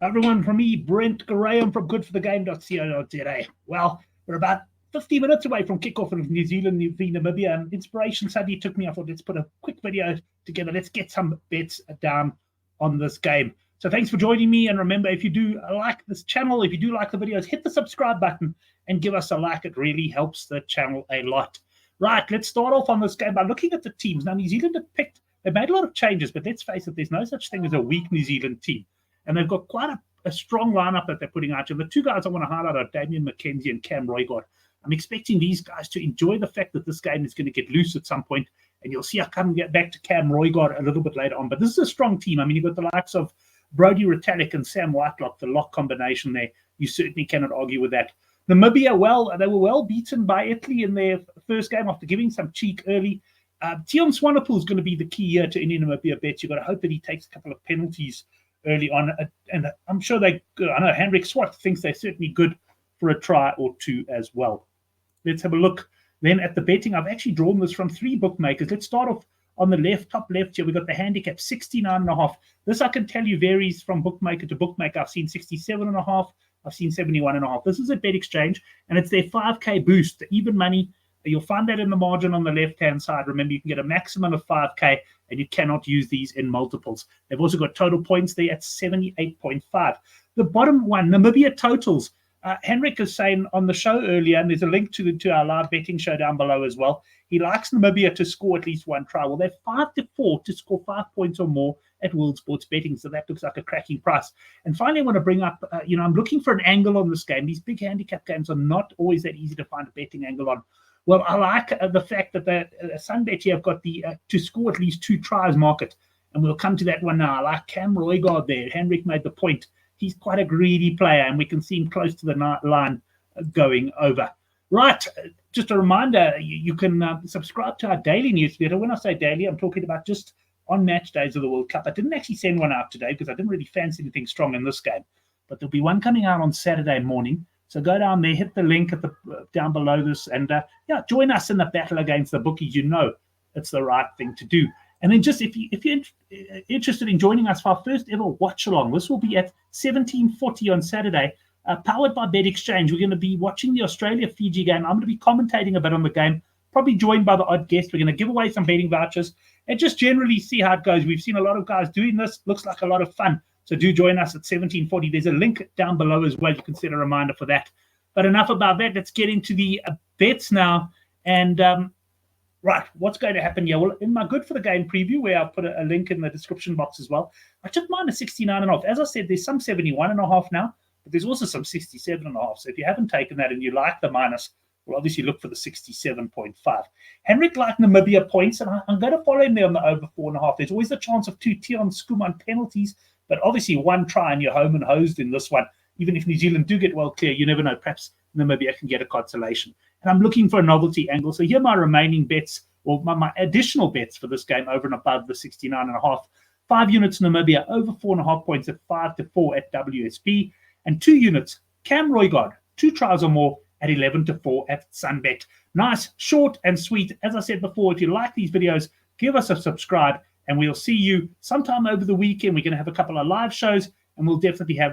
Everyone, from me, Brent Graham from goodforthegame.co.za. Well, we're about 50 minutes away from kickoff in New Zealand v Namibia, and inspiration suddenly took me. I thought, let's put a quick video together. Let's get some bets down on this game. So thanks for joining me. And remember, if you do like this channel, if you do like the videos, hit the subscribe button and give us a like. It really helps the channel a lot. Right, let's start off on this game by looking at the teams. Now, New Zealand have they've made a lot of changes, but let's face it, there's no such thing as a weak New Zealand team. And they've got quite a strong lineup that they're putting out. And the two guys I want to highlight are Damian McKenzie and Cam Roigard. I'm expecting these guys to enjoy the fact that this game is going to get loose at some point, and you'll see I come get back to Cam Roigard a little bit later on. But this is a strong team. I mean, you've got the likes of Brodie Retallick and Sam Whitelock, the lock combination there. You certainly cannot argue with that. Namibia, well, they were well beaten by Italy in their first game after giving some cheek early. Tion Swanepoel is going to be the key here to any Namibia bets. You've got to hope that he takes a couple of penalties early on, and I'm sure I know Henrik Swart thinks they're certainly good for a try or two as well. Let's have a look then at the betting. I've actually drawn this from three bookmakers. Let's start off on the top left here. We've got the handicap 69.5. This I can tell you varies from bookmaker to bookmaker. I've seen 67.5. I've seen 71.5. This is a bet exchange, and it's their 5K boost, the even money. You'll find that in the margin on the left-hand side. Remember, you can get a maximum of 5K, and you cannot use these in multiples. They've also got total points there at 78.5. The bottom one, Namibia totals. Henrik is saying on the show earlier, and there's a link to our live betting show down below as well, he likes Namibia to score at least one try. Well, they're 5-4 to score 5 points or more at World Sports Betting, so that looks like a cracking price. And finally, I want to bring up, I'm looking for an angle on this game. These big handicap games are not always that easy to find a betting angle on. Well, I like the fact that the Sunbet here have got the to score at least 2 tries market, and we'll come to that one now. I like Cam Roigard there. Henrik made the point. He's quite a greedy player, and we can see him close to the line going over. Right, just a reminder, you can subscribe to our daily newsletter. When I say daily, I'm talking about just on match days of the World Cup. I didn't actually send one out today because I didn't really fancy anything strong in this game, but there'll be one coming out on Saturday morning. So go down there, hit the link at the down below this, and join us in the battle against the bookies. You know it's the right thing to do. And then just if you're interested in joining us for our first ever watch along, this will be at 17:40 on Saturday, powered by Bet Exchange. We're going to be watching the Australia-Fiji game. I'm going to be commentating a bit on the game, probably joined by the odd guest. We're going to give away some betting vouchers and just generally see how it goes. We've seen a lot of guys doing this. Looks like a lot of fun. So do join us at 17:40. There's a link down below as well. You can set a reminder for that. But enough about that. Let's get into the bets now. And right, what's going to happen here? Well, in my Good for the Game preview, where I'll put a link in the description box as well, I took mine at 69.5. As I said, there's some 71.5 now, but there's also some 67.5. So if you haven't taken that and you like the minus, well, obviously look for the 67.5. Henrik liked Namibia points, and I'm going to follow him there on the over 4.5. There's always a chance of 2 Tion Skuman penalties, but obviously one try and you're home and hosed in this one. Even if New Zealand do get well clear, you never know. Perhaps Namibia can get a consolation. And I'm looking for a novelty angle. So here are my remaining bets, or my additional bets for this game over and above the 69.5. 5 units Namibia, over 4.5 points at 5-4 at WSB. And 2 units, Cam Roigard, 2 tries or more at 11-4 at Sunbet. Nice, short and sweet. As I said before, if you like these videos, give us a subscribe, and we'll see you sometime over the weekend. We're going to have a couple of live shows, and we'll definitely have